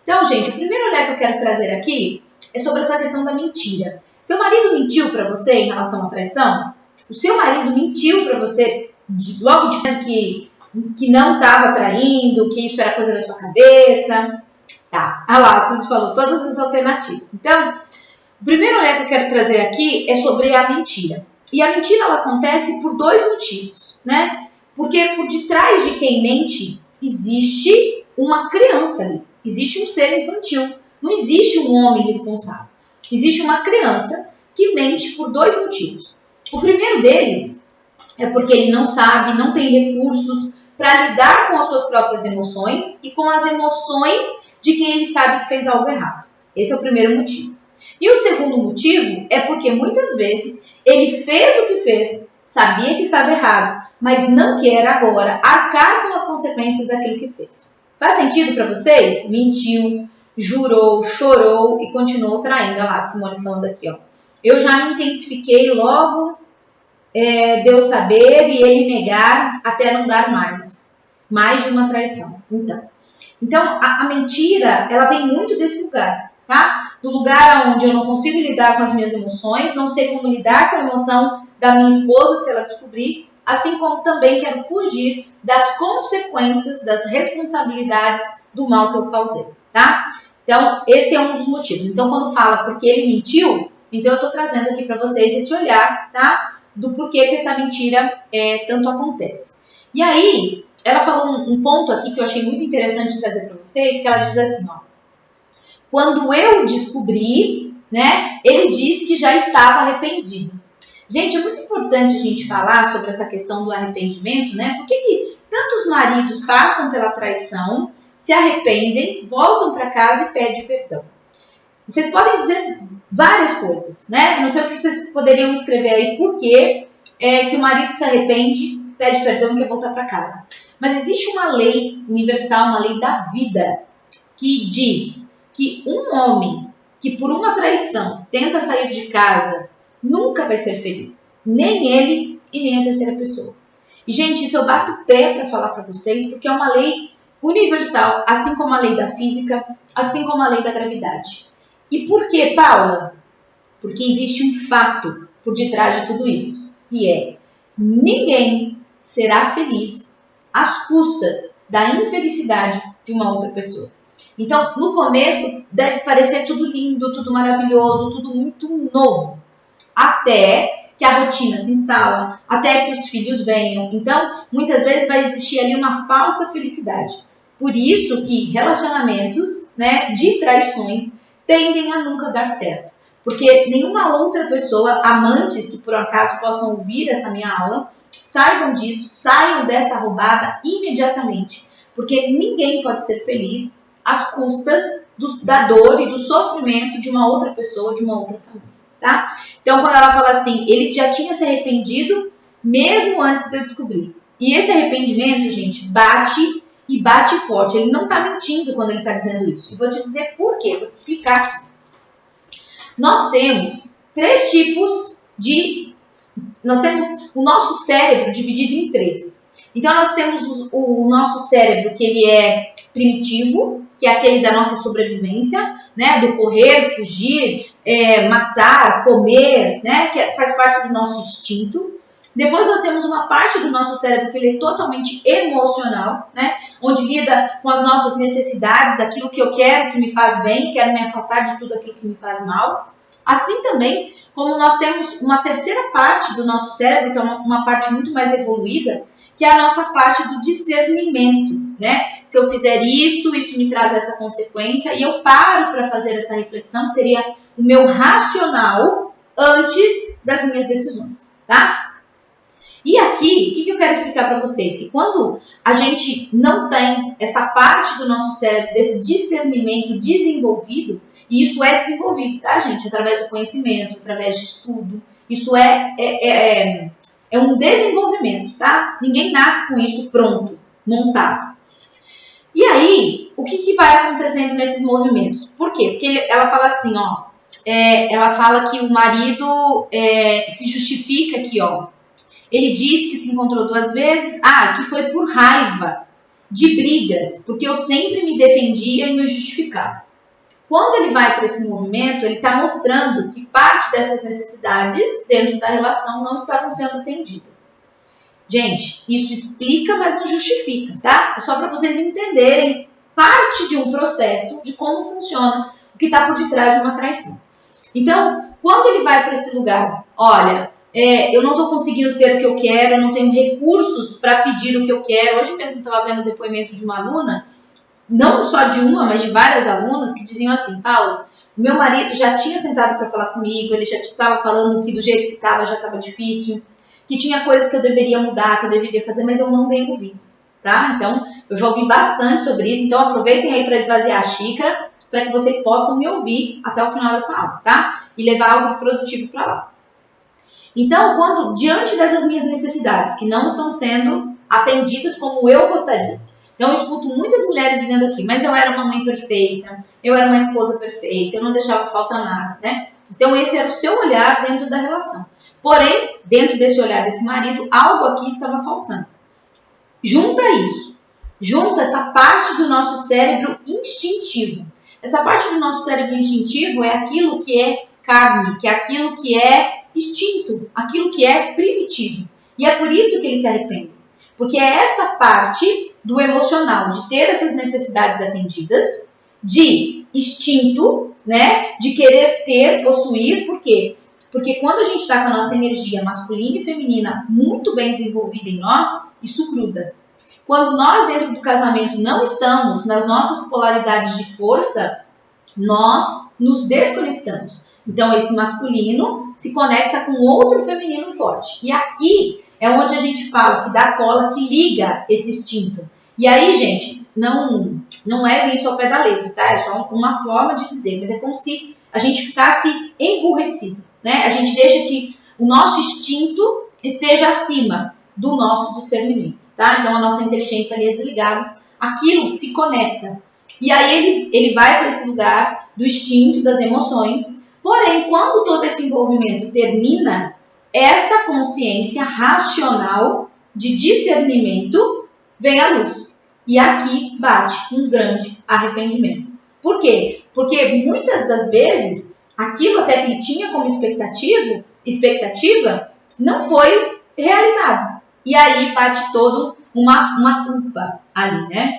Então, gente, o primeiro olhar que eu quero trazer aqui é sobre essa questão da mentira. Seu marido mentiu para você em relação à traição? O seu marido mentiu para você logo dizendo que não estava traindo, que isso era coisa da sua cabeça? Tá, ah lá, a Suzy falou todas as alternativas. Então, o primeiro olhar que eu quero trazer aqui é sobre a mentira. E a mentira, ela acontece por dois motivos, né? Porque por detrás de quem mente, existe uma criança ali. Existe um ser infantil. Não existe um homem responsável. Existe uma criança que mente por dois motivos. O primeiro deles é porque ele não sabe, não tem recursos para lidar com as suas próprias emoções e com as emoções de quem ele sabe que fez algo errado. Esse é o primeiro motivo. E o segundo motivo é porque muitas vezes ele fez o que fez, sabia que estava errado, mas não quer agora arcar com as consequências daquilo que fez. Faz sentido para vocês? Mentiu, jurou, chorou e continuou traindo. Olha lá, a Simone falando aqui, ó. Eu já me intensifiquei logo de eu saber e ele negar até não dar mais. Mais de uma traição. Então a mentira, ela vem muito desse lugar, tá? Do lugar onde eu não consigo lidar com as minhas emoções, não sei como lidar com a emoção da minha esposa se ela descobrir, assim como também quero fugir das consequências, das responsabilidades do mal que eu causei, tá? Então, esse é um dos motivos. Então, quando fala porque ele mentiu, então eu tô trazendo aqui para vocês esse olhar, tá? Do porquê que essa mentira tanto acontece. E aí, ela falou um ponto aqui que eu achei muito interessante trazer para vocês, que ela diz assim, ó. Quando eu descobri, né, ele disse que já estava arrependido. Gente, é muito importante a gente falar sobre essa questão do arrependimento, né? Por que tantos maridos passam pela traição, se arrependem, voltam para casa e pedem perdão? Vocês podem dizer várias coisas, né? Não sei o que vocês poderiam escrever aí, por que o marido se arrepende, pede perdão e quer voltar para casa. Mas existe uma lei universal, uma lei da vida, que diz que um homem que por uma traição tenta sair de casa nunca vai ser feliz. Nem ele e nem a terceira pessoa. E, gente, isso eu bato o pé para falar para vocês, porque é uma lei universal, assim como a lei da física, assim como a lei da gravidade. E por que, Paula? Porque existe um fato por detrás de tudo isso, que é ninguém será feliz às custas da infelicidade de uma outra pessoa. Então, no começo, deve parecer tudo lindo, tudo maravilhoso, tudo muito novo. Até que a rotina se instala, até que os filhos venham. Então, muitas vezes vai existir ali uma falsa felicidade. Por isso que relacionamentos, né, de traições tendem a nunca dar certo. Porque nenhuma outra pessoa, amantes que por acaso possam ouvir essa minha aula, saibam disso, saiam dessa roubada imediatamente. Porque ninguém pode ser feliz às custas da dor e do sofrimento de uma outra pessoa, de uma outra família, tá? Então, quando ela fala assim, ele já tinha se arrependido mesmo antes de eu descobrir. E esse arrependimento, gente, bate e bate forte. Ele não está mentindo quando ele está dizendo isso. E vou te dizer por quê, vou te explicar aqui. Nós temos três tipos nós temos o nosso cérebro dividido em três. Então, nós temos o nosso cérebro, que ele é primitivo, que é aquele da nossa sobrevivência, né? Do correr, fugir, matar, comer, né? Que faz parte do nosso instinto. Depois nós temos uma parte do nosso cérebro que ele é totalmente emocional, né? Onde lida com as nossas necessidades, aquilo que eu quero que me faz bem, quero me afastar de tudo aquilo que me faz mal. Assim também, como nós temos uma terceira parte do nosso cérebro, que é uma parte muito mais evoluída, que é a nossa parte do discernimento, né? Se eu fizer isso me traz essa consequência, e eu paro para fazer essa reflexão, que seria o meu racional antes das minhas decisões, tá? E aqui, o que eu quero explicar para vocês? Que quando a gente não tem essa parte do nosso cérebro, desse discernimento desenvolvido, e isso é desenvolvido, tá, gente? Através do conhecimento, através de estudo, isso é um desenvolvimento, tá? Ninguém nasce com isso pronto, montado. E aí, o que vai acontecendo nesses movimentos? Por quê? Porque ela fala assim, ó, ela fala que o marido se justifica aqui, ó. Ele diz que se encontrou 2 vezes, que foi por raiva. de brigas, porque eu sempre me defendia e me justificava. Quando ele vai para esse movimento, ele está mostrando que parte dessas necessidades dentro da relação não estavam sendo atendidas. Gente, isso explica, mas não justifica, tá? É só para vocês entenderem parte de um processo de como funciona o que está por detrás de uma traição. Então, quando ele vai para esse lugar, olha, eu não estou conseguindo ter o que eu quero, eu não tenho recursos para pedir o que eu quero. Hoje mesmo estava vendo o depoimento de uma aluna, não só de uma, mas de várias alunas, que diziam assim: Paulo, o meu marido já tinha sentado para falar comigo, ele já estava falando que do jeito que estava já estava difícil, que tinha coisas que eu deveria mudar, que eu deveria fazer, mas eu não dei ouvidos, tá? Então, eu já ouvi bastante sobre isso, então aproveitem aí para esvaziar a xícara, para que vocês possam me ouvir até o final dessa aula, tá? E levar algo de produtivo para lá. Então, quando, diante dessas minhas necessidades, que não estão sendo atendidas como eu gostaria, então eu escuto muitas mulheres dizendo aqui, mas eu era uma mãe perfeita, eu era uma esposa perfeita, eu não deixava faltar nada, né? Então, esse era o seu olhar dentro da relação. Porém, dentro desse olhar desse marido, algo aqui estava faltando. Junta isso, junta essa parte do nosso cérebro instintivo. Essa parte do nosso cérebro instintivo é aquilo que é carne, que é aquilo que é instinto, aquilo que é primitivo. E é por isso que ele se arrepende. Porque é essa parte do emocional, de ter essas necessidades atendidas, de instinto, né, de querer ter, possuir. Por quê? Porque quando a gente está com a nossa energia masculina e feminina muito bem desenvolvida em nós, isso gruda. Quando nós, dentro do casamento, não estamos nas nossas polaridades de força, nós nos desconectamos. Então, esse masculino se conecta com outro feminino forte. E aqui é onde a gente fala que dá cola, que liga esse instinto. E aí, gente, não levem isso ao pé da letra, tá? É só uma forma de dizer, mas é como se a gente ficasse emburrecido, né? A gente deixa que o nosso instinto esteja acima do nosso discernimento, tá? Então, a nossa inteligência ali é desligada, aquilo se conecta. E aí, ele vai para esse lugar do instinto, das emoções. Porém, quando todo esse envolvimento termina, essa consciência racional de discernimento vem à luz. E aqui bate um grande arrependimento. Por quê? Porque muitas das vezes, aquilo até que ele tinha como expectativa não foi realizado. E aí bate todo uma culpa ali, né?